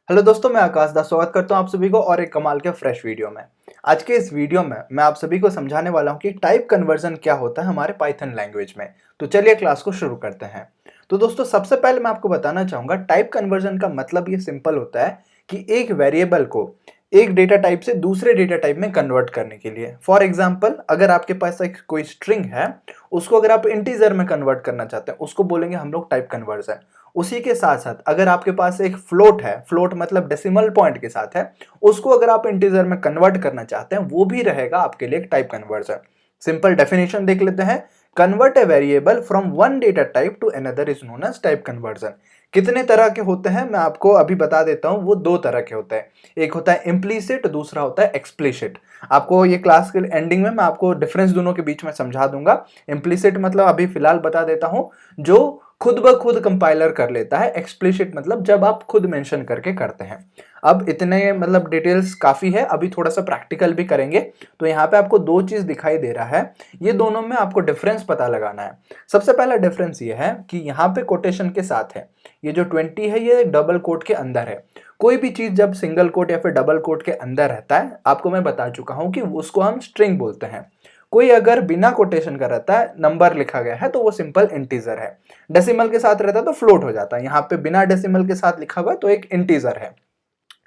Hello दोस्तों, मैं आकाश दास स्वागत करता हूं आप सभी को और एक कमाल के फ्रेश वीडियो में। आज के इस वीडियो में मैं आप सभी को समझाने वाला हूं कि टाइप कन्वर्जन क्या होता है हमारे पाइथन लैंग्वेज में। तो चलिए क्लास को शुरू करते हैं। तो दोस्तों, सबसे पहले मैं आपको बताना चाहूंगा टाइप कन्वर्जन का मतलब ये सिंपल होता है कि एक वेरिएबल को एक डेटा टाइप से दूसरे डेटा टाइप में कन्वर्ट करने के लिए। फॉर एग्जाम्पल, अगर आपके पास एक कोई स्ट्रिंग है, उसको अगर आप इंटीजर में कन्वर्ट करना चाहते हैं, उसको बोलेंगे हम लोग टाइप कन्वर्जन। उसी के साथ साथ अगर आपके पास एक फ्लोट है, फ्लोट मतलब डेसिमल पॉइंट के साथ है, उसको अगर आप इंटीजर में कन्वर्ट करना चाहते हैं, वो भी रहेगा आपके लिए एक टाइप कन्वर्जन। सिंपल डेफिनेशन देख लेते हैं। Convert a variable from one data type to another is known as type conversion. कितने तरह के होते हैं मैं आपको अभी बता देता हूं। वो दो तरह के होते हैं, एक होता है इम्प्लीसिट, दूसरा होता है एक्सप्लिसिट। आपको ये क्लास के एंडिंग में मैं आपको डिफरेंस दोनों के बीच में समझा दूंगा। इम्प्लीसिट मतलब अभी फिलहाल बता देता हूं, जो खुद ब खुद कंपाइलर कर लेता है। एक्सप्लिसिट मतलब जब आप खुद मेंशन करके करते हैं। अब इतने मतलब डिटेल्स काफी है, अभी थोड़ा सा प्रैक्टिकल भी करेंगे। तो यहाँ पे आपको दो चीज दिखाई दे रहा है, ये दोनों में आपको डिफरेंस पता लगाना है। सबसे पहला डिफरेंस ये है कि यहाँ पे कोटेशन के साथ है, ये जो 20 है ये डबल कोट के अंदर है। कोई भी चीज जब सिंगल कोट या फिर डबल कोट के अंदर रहता है, आपको मैं बता चुका हूं कि उसको हम स्ट्रिंग बोलते हैं। कोई अगर बिना कोटेशन का रहता है, नंबर लिखा गया है, तो वो सिंपल इंटीजर है। डेसिमल के साथ रहता है तो फ्लोट हो जाता है। यहाँ पे बिना डेसिमल के साथ लिखा हुआ है तो एक इंटीजर है।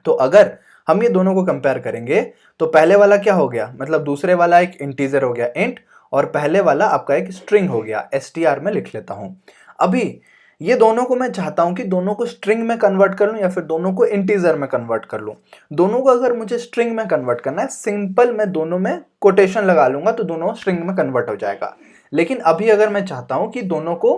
तो अगर हम ये दोनों को कंपेयर करेंगे तो पहले वाला क्या हो गया, मतलब दूसरे वाला एक इंटीजर हो गया इंट, और पहले वाला आपका एक स्ट्रिंग हो गया str में लिख लेता हूं। अभी ये दोनों को मैं चाहता हूं कि दोनों को स्ट्रिंग में कन्वर्ट कर लूं या फिर दोनों को इंटीजर में कन्वर्ट कर लूं। दोनों को अगर मुझे स्ट्रिंग में कन्वर्ट करना है, सिंपल मैं दोनों में कोटेशन लगा लूंगा तो दोनों स्ट्रिंग में कन्वर्ट हो जाएगा। लेकिन अभी अगर मैं चाहता हूं कि दोनों को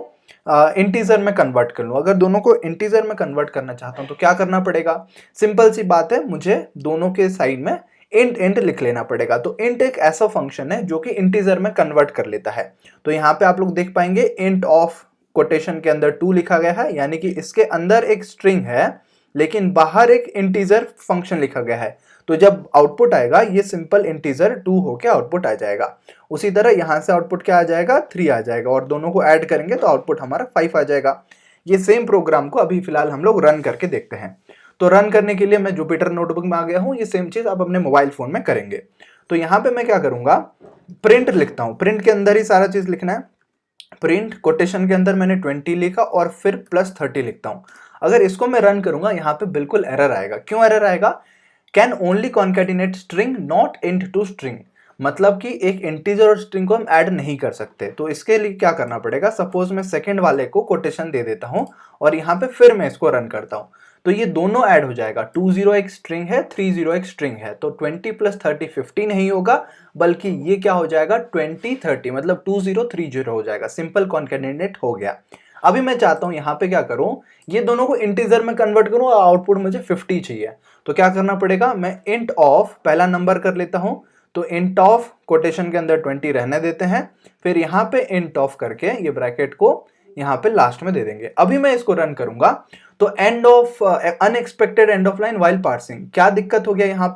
इंटीजर में कन्वर्ट कर लूं, अगर दोनों को इंटीजर में कन्वर्ट करना चाहता हूं तो क्या करना पड़ेगा? सिंपल सी बात है, मुझे दोनों के साइड में इंट इंट लिख लेना पड़ेगा। तो इंट एक ऐसा फंक्शन है जो कि इंटीजर में कन्वर्ट कर लेता है। तो यहाँ पे आप लोग देख पाएंगे इंट ऑफ कोटेशन के अंदर 2 लिखा गया है, यानी कि इसके अंदर एक स्ट्रिंग है लेकिन बाहर एक इंटीजर फंक्शन लिखा गया है। तो जब आउटपुट आएगा ये सिंपल इंटीजर 2 होके आउटपुट आ जाएगा। उसी तरह यहां से आउटपुट क्या आ जाएगा, 3 आ जाएगा, और दोनों को ऐड करेंगे तो आउटपुट हमारा 5 आ जाएगा। ये सेम प्रोग्राम को अभी फिलहाल हम लोग रन करके देखते हैं। तो रन करने के लिए मैं जुपिटर नोटबुक में आ गया हूं। ये सेम चीज आप अपने मोबाइल फोन में करेंगे। तो यहाँ पे मैं क्या करूंगा, प्रिंट लिखता हूं। प्रिंट के अंदर ही सारा चीज लिखना है। प्रिंट कोटेशन के अंदर मैंने 20 लिखा और फिर +30 लिखता हूं। अगर इसको मैं रन करूंगा यहाँ पे बिल्कुल एरर आएगा। क्यों एरर आएगा? Can only concatenate string not int to string, मतलब कि एक इंटीजर और स्ट्रिंग को हम ऐड नहीं कर सकते। तो इसके लिए क्या करना पड़ेगा, सपोज मैं सेकंड वाले को कोटेशन दे देता हूं और यहाँ पे फिर मैं इसको रन करता हूं, तो ये दोनों ऐड हो जाएगा। 20 एक स्ट्रिंग है, 30 एक स्ट्रिंग है, तो 20 + 30 50 नहीं होगा, बल्कि ये क्या हो जाएगा 20 30, मतलब 2030 हो जाएगा। सिंपल कॉन्केटिनेट हो गया। अभी मैं चाहता हूं यहाँ पे क्या करूं, ये दोनों को इंटीजर में कन्वर्ट करूं और आउटपुट मुझे 50 चाहिए। तो क्या करना पड़ेगा, मैं इंट ऑफ पहला नंबर कर लेता हूं। तो इंट ऑफ कोटेशन के अंदर 20 रहने देते हैं, फिर यहाँ पे इंट ऑफ करके ये ब्रैकेट को यहाँ पे लास्ट में दे देंगे। अभी मैं इसको रन करूंगा तो end of unexpected end of line while parsing, क्या दिक्कत हो गया यहाँ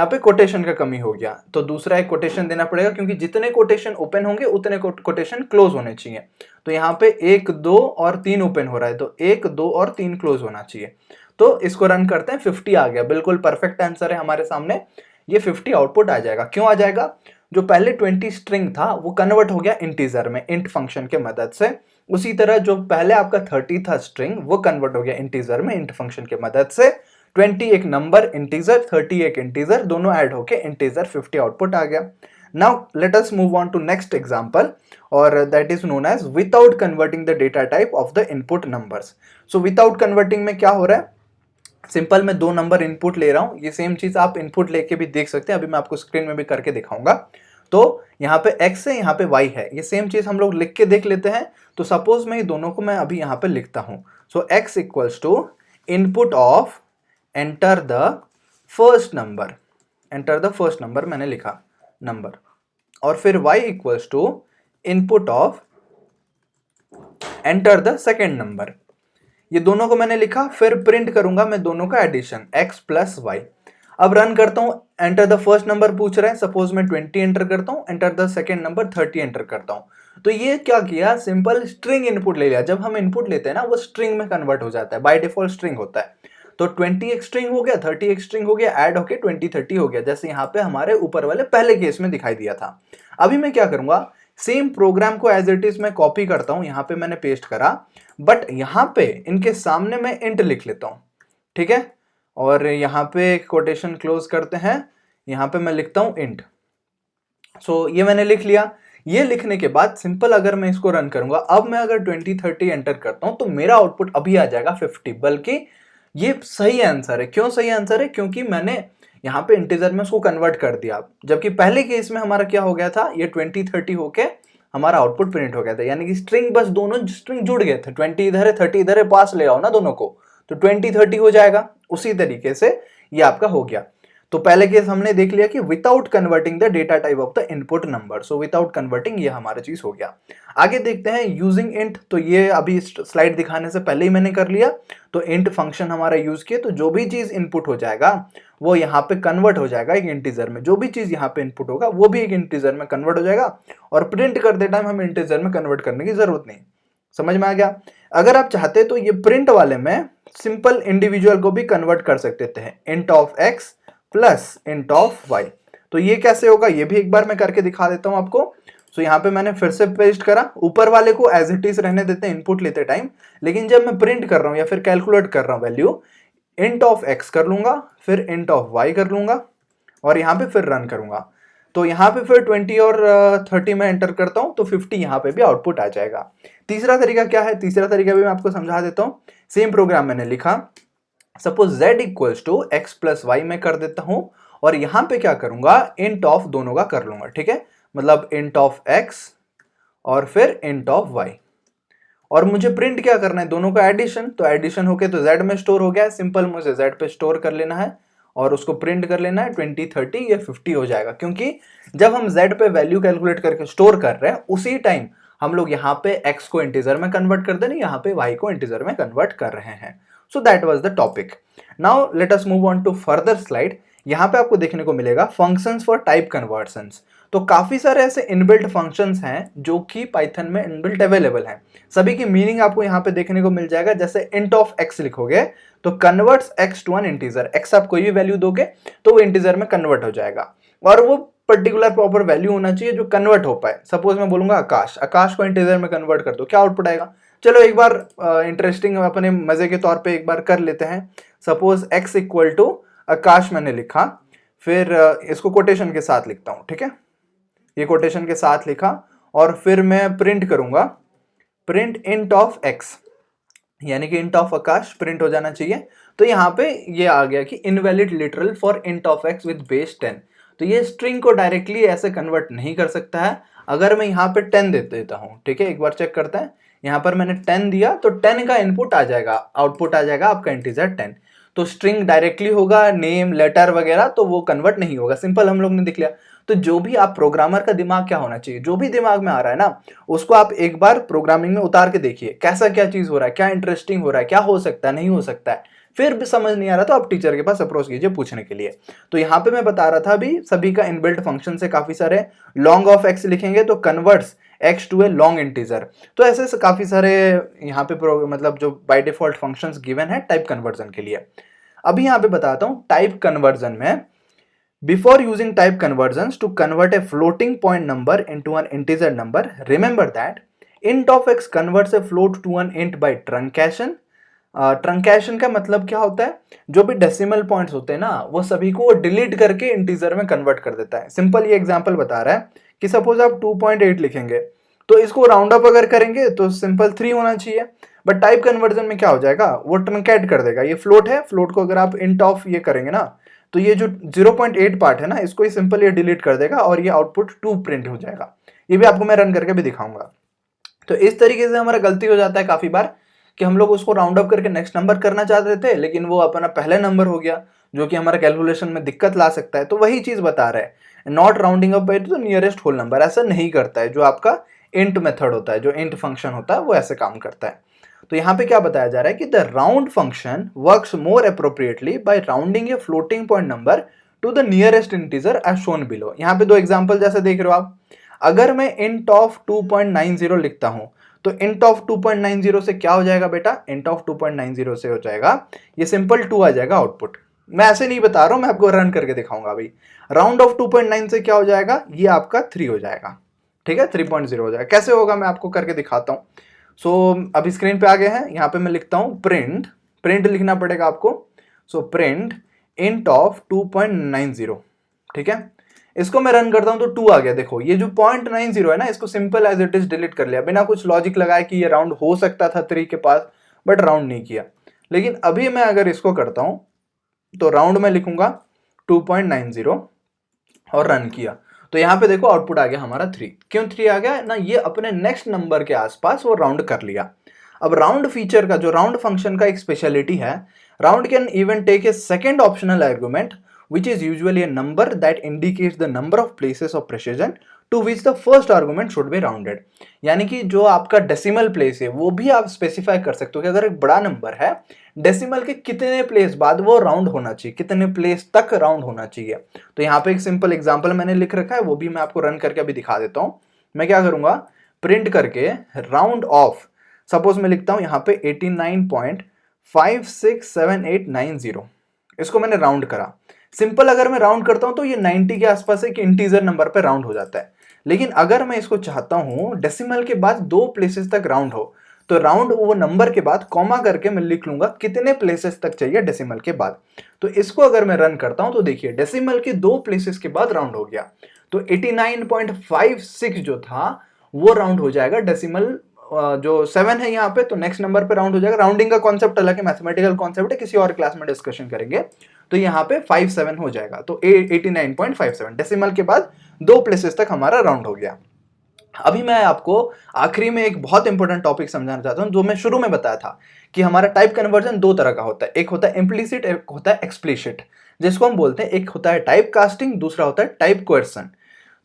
पे कोटेशन का कमी हो गया। तो दूसरा एक कोटेशन देना पड़ेगा, क्योंकि जितने कोटेशन ओपन होंगे उतने कोटेशन क्लोज होने चाहिए। तो यहाँ पे 1 2 और 3 ओपन हो रहा है, तो 1 2 और 3 क्लोज होना चाहिए। तो इसको रन करते हैं, 50 आ गया, बिल्कुल परफेक्ट आंसर है हमारे सामने। ये 50 आउटपुट आ जाएगा। क्यों आ जाएगा? जो पहले 20 स्ट्रिंग था वो कन्वर्ट हो गया इंटीजर में इंट फंक्शन के मदद से। उसी तरह जो पहले आपका 30 था स्ट्रिंग, वो कन्वर्ट हो गया इंटीजर में इंट फंक्शन के मदद से। 20 एक नंबर इंटीजर, 30 एक इंटीजर, दोनों ऐड होके इंटीजर 50 आउटपुट आ गया। Now let us move on to next example, और that is known as without converting the data type of the input numbers. So without converting में क्या हो रहा है, सिंपल मैं 2 नंबर इनपुट ले रहा हूं। ये सेम चीज आप इनपुट लेके भी देख सकते हैं, अभी मैं आपको स्क्रीन में भी करके दिखाऊंगा। तो यहाँ पे x है, यहाँ पे y है, ये सेम चीज हम लोग लिख के देख लेते हैं। तो सपोज मैं ये दोनों को मैं अभी यहाँ पे लिखता हूं। So x equals to input of enter the first number, enter the first number मैंने लिखा नंबर, और फिर y equals to input of enter the second number. ये दोनों को मैंने लिखा, फिर प्रिंट करूंगा मैं दोनों का एडिशन x + y। अब रन करता हूं, एंटर द फर्स्ट नंबर पूछ रहा है, सपोज मैं 20 एंटर करता हूं, enter the second number 30 enter करता हूं। तो ये क्या किया, सिंपल स्ट्रिंग इनपुट ले लिया। जब हम इनपुट लेते हैं ना, वो स्ट्रिंग में कन्वर्ट हो जाता है, बाय डिफॉल्ट स्ट्रिंग होता है। तो 20 एक स्ट्रिंग हो गया, 30 एक स्ट्रिंग हो गया, ऐड होके 20 30 हो गया, जैसे यहाँ पे हमारे ऊपर वाले पहले केस में दिखाई दिया था। अभी मैं क्या करूंगा, सेम प्रोग्राम को एज इट इज मैं कॉपी करता हूं, यहाँ पे मैंने पेस्ट करा, बट यहाँ पे इनके सामने मैं इंट लिख लेता हूं, ठीक है। और यहाँ पे कोटेशन क्लोज करते हैं, यहाँ पे मैं लिखता हूं इंट। सो ये मैंने लिख लिया। ये लिखने के बाद सिंपल अगर मैं इसको रन करूंगा, अब मैं अगर 20 30 एंटर करता हूं तो मेरा आउटपुट अभी आ जाएगा 50, बल्कि ये सही आंसर है। क्यों सही आंसर है? क्योंकि मैंने यहाँ पे इंटीजर में उसको कन्वर्ट कर दिया, जबकि पहले केस में हमारा क्या हो गया था, ये 20 30 होके हमारा आउटपुट प्रिंट हो गया था, यानी कि स्ट्रिंग बस दोनों स्ट्रिंग जुड़ गए थे, 20 इधर है 30 इधर है, पास ले आओ ना दोनों को, तो 20 30 हो जाएगा। उसी तरीके से ये आपका हो गया। तो पहले केस हमने देख लिया कि without converting the data type of the input number, so without converting ये हमारा चीज हो गया। आगे देखते हैं यूजिंग इंट, तो ये अभी स्लाइड दिखाने से पहले ही मैंने कर लिया। तो इंट फंक्शन हमारा यूज किया, तो जो भी चीज इनपुट हो जाएगा वो यहाँ पे कन्वर्ट हो जाएगा एक इंटीजर में, जो भी चीज यहाँ पे इनपुट होगा वो भी एक इंटीजर में कन्वर्ट हो जाएगा, और प्रिंट करते टाइम हमें इंटीजर में कन्वर्ट करने की जरूरत नहीं। समझ में आ गया? अगर आप चाहते तो ये प्रिंट वाले में सिंपल इंडिविजुअल को भी कन्वर्ट कर सकते थे, int of x plus int of y. तो ये कैसे होगा ये भी एक बार मैं करके दिखा देता हूं आपको। सो यहाँ पे मैंने फिर से पेस्ट करा, ऊपर वाले को एज इट इज रहने देते हैं इनपुट लेते टाइम, लेकिन जब मैं प्रिंट कर रहा हूं या फिर कैलकुलेट कर रहा हूं वैल्यू, इंट ऑफ एक्स कर लूंगा, फिर इंट ऑफ वाई कर लूंगा, और यहाँ पे फिर रन करूंगा। तो यहाँ पे फिर 20 और 30 में एंटर करता हूं तो 50 यहाँ पे भी आउटपुट आ जाएगा। तीसरा तरीका क्या है? तीसरा तरीका भी मैं आपको समझा देता हूँ। सेम प्रोग्राम मैंने लिखा, suppose z equals to x plus y में कर देता हूं, और यहां पे क्या करूंगा, इंट ऑफ दोनों का कर लूंगा, ठीक है। मतलब इंट ऑफ x और फिर इंट ऑफ y, और मुझे प्रिंट क्या करना है, दोनों का एडिशन। तो एडिशन होके तो z में स्टोर हो गया है, सिंपल मुझे z पे स्टोर कर लेना है और उसको प्रिंट कर लेना है, 20 30 या 50 हो जाएगा, क्योंकि जब हम z पे वैल्यू कैलकुलेट करके स्टोर कर रहे हैं उसी टाइम हम लोग यहाँ पे x को इंटीजर में कन्वर्ट कर दे रहे हैं, यहाँ पे y को इंटीजर में कन्वर्ट कर रहे हैं। So that was the topic. Now let us move on to further slide. यहाँ पे आपको देखने को मिलेगा functions for type conversions. तो काफी सारे ऐसे इनबिल्ट फंक्शंस हैं जो कि पाइथन में इनबिल्ट अवेलेबल हैं। सभी की मीनिंग आपको यहाँ पे देखने को मिल जाएगा। जैसे इंट ऑफ x लिखोगे तो converts x to an integer, x आप कोई भी वैल्यू दोगे तो वो इंटीजर में कन्वर्ट हो जाएगा, और वो पर्टिकुलर प्रॉपर वैल्यू होना चाहिए जो कन्वर्ट हो पाए। सपोज मैं बोलूंगा आकाश, आकाश को इंटीजर में कन्वर्ट कर दो, क्या आउटपुट आएगा? चलो एक बार इंटरेस्टिंग अपने मजे के तौर पे एक बार कर लेते हैं। सपोज x इक्वल टू आकाश मैंने लिखा, फिर इसको कोटेशन के साथ लिखता हूं, ठीक है। ये कोटेशन के साथ लिखा और फिर मैं प्रिंट करूंगा, प्रिंट इंट ऑफ x, यानी कि इंट ऑफ आकाश प्रिंट हो जाना चाहिए। तो यहाँ पे ये आ गया कि invalid literal for int of x with base 10। तो ये स्ट्रिंग को डायरेक्टली ऐसे कन्वर्ट नहीं कर सकता है। अगर मैं यहाँ पे 10 दे देता हूँ, ठीक है, एक बार चेक करते हैं। यहाँ पर मैंने 10 दिया तो 10 का इनपुट आ जाएगा, आउटपुट आ जाएगा आपका इंटीजर 10। तो स्ट्रिंग डायरेक्टली होगा, नेम लेटर वगैरह तो वो कन्वर्ट नहीं होगा। सिंपल हम लोग ने देख लिया। तो जो भी आप प्रोग्रामर का दिमाग क्या होना चाहिए, जो भी दिमाग में आ रहा है ना उसको आप एक बार प्रोग्रामिंग में उतार के देखिए, कैसा क्या चीज हो रहा है, क्या इंटरेस्टिंग हो रहा है, क्या हो सकता है, नहीं हो सकता है। फिर भी समझ नहीं आ रहा तो आप टीचर के पास अप्रोच कीजिए पूछने के लिए। तो यहाँ पे मैं बता रहा था अभी सभी का इनबिल्ट फंक्शन से काफी सारे, लॉन्ग ऑफ एक्स लिखेंगे तो converts x to a long integer. तो ऐसे काफी सारे यहाँ पे मतलब जो बाय डिफॉल्ट फंक्शंस गिवन है टाइप कन्वर्जन के लिए। अभी यहाँ पे बताता हूँ टाइप कन्वर्जन में, before using type conversions to convert a floating point number into an integer number, remember that int of x converts a float to an int by truncation। Truncation का मतलब क्या होता है, जो भी डेसिमल पॉइंट्स होते हैं ना वो सभी को डिलीट करके इंटीजर में कन्वर्ट कर देता है। सिंपल ये एग्जांपल बता रहा है कि सपोज आप 2.8 लिखेंगे तो इसको राउंड अप अगर करेंगे तो सिंपल 3 होना चाहिए, बट टाइप कन्वर्जन में क्या हो जाएगा, वो ट्रंकेट कर देगा। ये फ्लोट है, फ्लोट को अगर आप इंट ऑफ ये करेंगे ना तो ये जो 0.8 पार्ट है ना इसको ही सिंपल ये डिलीट कर देगा और ये आउटपुट 2 प्रिंट हो जाएगा। ये भी आपको मैं रन करके भी दिखाऊंगा। तो इस तरीके से हमारा गलती हो जाता है काफी बार कि हम लोग उसको राउंड अप करके नेक्स्ट नंबर करना चाहते थे, लेकिन वो अपना पहले नंबर हो गया जो कि हमारा कैलकुलेशन में दिक्कत ला सकता है। तो वही चीज बता रहा है, not rounding up by the nearest whole number, ऐसा नहीं करता है। जो आपका इंट मेथड होता है, जो इंट फंक्शन होता है वो ऐसे काम करता है। तो यहाँ पे क्या बताया जा रहा है कि the round function works more appropriately by rounding a floating point number to the nearest integer as shown below. यहाँ पे दो एग्जांपल जैसे देख रहे हो आप, अगर मैं इंट ऑफ 2.90 लिखता हूं तो int ऑफ 2.90 से क्या हो जाएगा बेटा, int ऑफ 2.90 से हो जाएगा ये सिंपल 2 आ जाएगा आउटपुट। मैं ऐसे नहीं बता रहा हूं, मैं आपको रन करके दिखाऊंगा अभी। राउंड ऑफ 2.9 से क्या हो जाएगा, ये आपका 3 हो जाएगा, ठीक है, 3.0 हो जाएगा। कैसे होगा मैं आपको करके दिखाता हूँ। सो अभी स्क्रीन पे आ गए हैं, यहाँ पे मैं लिखता हूँ प्रिंट, प्रिंट लिखना पड़ेगा आपको। सो प्रिंट int ऑफ 2.90, ठीक है। इसको मैं रन करता हूं तो 2 आ गया। देखो ये जो 0.90 है ना, इसको simple as it is delete कर लिया, बिना कुछ लॉजिक लगाए कि ये राउंड हो सकता था 3 के पास, बट राउंड नहीं किया। लेकिन अभी मैं अगर इसको करता हूं तो राउंड में लिखूंगा 2.90 और रन किया, तो यहाँ पे देखो आउटपुट आ गया हमारा 3। क्यों 3 आ गया ना, ये अपने नेक्स्ट नंबर के आसपास वो राउंड कर लिया। अब राउंड फीचर का, जो राउंड फंक्शन का एक स्पेशलिटी है, round can even take a second optional argument which is usually a number that indicates the number of places of precision to which the first argument should be rounded। यानी कि जो आपका decimal place है वो भी आप specify कर सकते हो कि अगर एक बड़ा नंबर है, डेसिमल के कितने प्लेस बाद वो राउंड होना चाहिए, कितने प्लेस तक राउंड होना चाहिए। तो यहाँ पे एक सिंपल एग्जांपल मैंने लिख रखा है, वो भी मैं आपको रन करके अभी दिखा देता हूँ। मैं क्या करूंगा, प्रिंट करके राउंड ऑफ, सपोज मैं लिखता हूँ यहाँ पे 89.567890, इसको मैंने राउंड करा। सिंपल अगर मैं राउंड करता हूं तो ये 90 के आसपास एक इंटीजर नंबर पे राउंड हो जाता है। लेकिन अगर मैं इसको चाहता हूं डेसिमल के बाद 2 प्लेसेस तक राउंड हो, तो राउंड वो नंबर के बाद कॉमा करके मैं लिख लूंगा कितने प्लेसेस तक चाहिए डेसिमल के बाद। तो इसको अगर मैं रन करता हूं तो देखिए डेसिमल के 2 प्लेसेस के बाद राउंड हो गया। तो 89.56 जो था वो राउंड हो जाएगा डेसिमल जो 7 है यहाँ पे, तो नेक्स्ट नंबर पे राउंड हो जाएगा। राउंडिंग का कॉन्सेप्ट अलग है, मैथमेटिकल कॉन्सेप्ट है, किसी और क्लास में डिस्कशन करेंगे। तो यहाँ पे 57 हो जाएगा, तो 89.57 डेसिमल के बाद 2 प्लेसेस तक हमारा राउंड हो गया। अभी मैं आपको आखिरी में एक बहुत इंपॉर्टेंट टॉपिक समझाना चाहता हूं, जो मैं शुरू में बताया था कि हमारा टाइप कन्वर्जन 2 तरह का होता है, एक होता है इम्प्लीसिट, एक होता है एक्सप्लिसिट, जिसको हम बोलते हैं एक होता है टाइप कास्टिंग, दूसरा होता है टाइप कोएर्सन।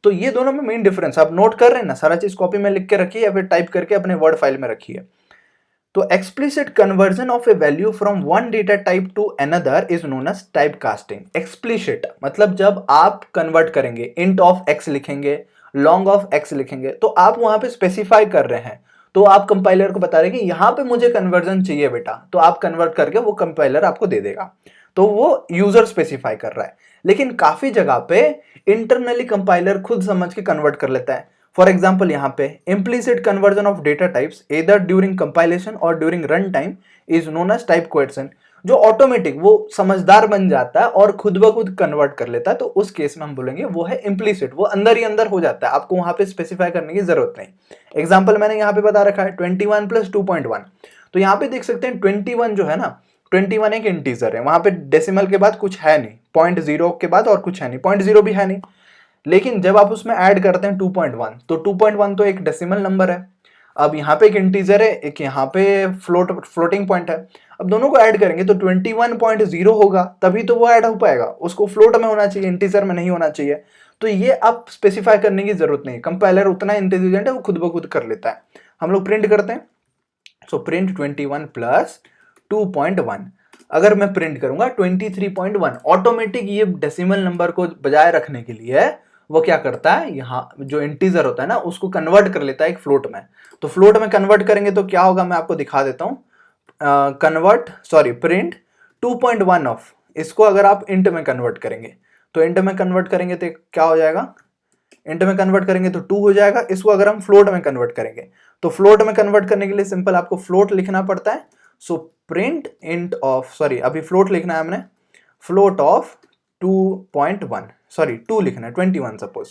तो ये दोनों में मेन डिफरेंस आप नोट कर रहे हैं ना, सारा चीज कॉपी में लिख के रखिए या फिर टाइप करके अपने वर्ड फाइल में रखिए। तो explicit conversion of a value from one data type to another is known as type casting. Explicit मतलब जब आप कन्वर्ट करेंगे, इंट ऑफ एक्स लिखेंगे, लॉन्ग ऑफ एक्स लिखेंगे, तो आप वहां पे स्पेसिफाई कर रहे हैं, तो आप कंपाइलर को बता रहे हैं कि यहां पे मुझे कन्वर्जन चाहिए बेटा, तो आप कन्वर्ट करके वो कंपाइलर आपको दे देगा। तो वो यूजर स्पेसिफाई कर रहा है। लेकिन काफी जगह पे इंटरनली कंपाइलर खुद समझ के कन्वर्ट कर लेता है। फॉर एग्जाम्पल यहाँ पे implicit conversion of data types either during compilation or during run time is known as type coercion। जो ऑटोमेटिक वो समझदार बन जाता है और खुद ब खुद कन्वर्ट कर लेता है, तो उस केस में हम बोलेंगे वो है implicit, वो अंदर ही अंदर हो जाता है, आपको वहां पे स्पेसिफाई करने की जरूरत नहीं। एग्जाम्पल मैंने यहाँ पे बता रखा है 21 + 2.1। तो यहाँ पे देख सकते हैं 21 जो है ना, 21 एक इंटीजर है, वहां पे डेसिमल के बाद कुछ है नहीं, 0.0 के बाद और कुछ है नहीं, 0.0 भी है नहीं। लेकिन जब आप उसमें ऐड करते हैं 2.1, तो 2.1 तो एक डेसिमल नंबर है, अब यहाँ पे एक इंटीजर है, एक यहाँ पे फ्लोटिंग पॉइंट है। अब दोनों को ऐड करेंगे तो 21.0 होगा, तभी तो वो ऐड हो पाएगा, उसको फ्लोट में होना चाहिए, इंटीजर में नहीं होना चाहिए। तो ये आप स्पेसिफाई करने की जरूरत नहीं, कंपाइलर उतना इंटेलिजेंट है, वो खुद ब खुद कर लेता है। हम लोग प्रिंट करते हैं, सो प्रिंट 21 + 2.1। अगर मैं प्रिंट करूंगा 23.1, ऑटोमेटिक ये डेसिमल नंबर को बजाय रखने के लिए वो क्या करता है, यहाँ जो इंटीजर होता है ना उसको कन्वर्ट कर लेता है एक फ्लोट में। तो फ्लोट में कन्वर्ट करेंगे तो क्या होगा, मैं आपको दिखा देता हूँ। प्रिंट 2.1 ऑफ, इसको अगर आप इंट में कन्वर्ट करेंगे, तो इंट में कन्वर्ट करेंगे तो क्या हो जाएगा, इंट में कन्वर्ट करेंगे तो 2 हो जाएगा। इसको अगर हम फ्लोट में कन्वर्ट करेंगे, तो फ्लोट में कन्वर्ट करने के लिए सिंपल आपको फ्लोट लिखना पड़ता है। सो प्रिंट इंट ऑफ, अभी फ्लोट लिखना है हमने, फ्लोट ऑफ 2 लिखना है, 21 सपोज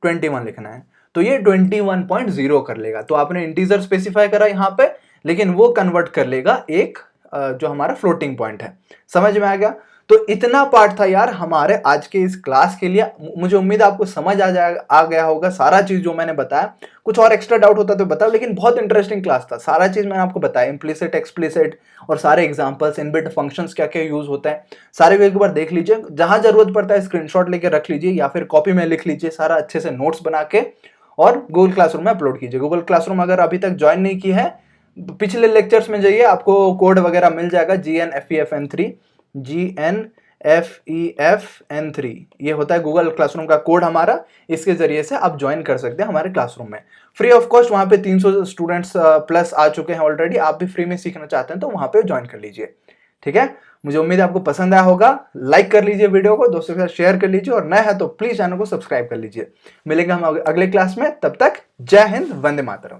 21 लिखना है, तो ये 21.0 कर लेगा। तो आपने इंटीजर स्पेसिफाई करा यहाँ पे, लेकिन वो कन्वर्ट कर लेगा एक जो हमारा फ्लोटिंग पॉइंट है। समझ में आ गया? तो इतना पार्ट था यार हमारे आज के इस क्लास के लिए। मुझे उम्मीद है आपको समझ आ गया होगा सारा चीज जो मैंने बताया। कुछ और एक्स्ट्रा डाउट होता तो बताओ, लेकिन बहुत इंटरेस्टिंग क्लास था, सारा चीज मैंने आपको बताया, इम्प्लिसिट, एक्सप्लिसिट और सारे एग्जांपल्स, इनबिल्ट फंक्शंस क्या क्या यूज होता है, सारे को एक बार देख लीजिए। जहां जरूरत पड़ता है स्क्रीनशॉट लेके रख लीजिए या फिर कॉपी में लिख लीजिए सारा अच्छे से नोट्स बना के, और गूगल क्लासरूम में अपलोड कीजिए। गूगल क्लासरूम अगर अभी तक ज्वाइन नहीं की है, पिछले लेक्चर्स में जाइए, आपको कोड वगैरह मिल जाएगा, GNFEFN3 FEFN3 ये होता है गूगल क्लासरूम का कोड हमारा। इसके जरिए से आप ज्वाइन कर सकते हैं हमारे क्लासरूम में फ्री ऑफ कॉस्ट। वहाँ पे 300 स्टूडेंट्स प्लस आ चुके हैं ऑलरेडी। आप भी फ्री में सीखना चाहते हैं तो वहाँ पे ज्वाइन कर लीजिए, ठीक है। मुझे उम्मीद है आपको पसंद आया होगा। लाइक कर लीजिए वीडियो को, दोस्तों के साथ शेयर कर लीजिए, और नया है तो प्लीज चैनल को सब्सक्राइब कर लीजिए। मिलेंगे हम अगले क्लास में, तब तक जय हिंद, वंदे मातरम।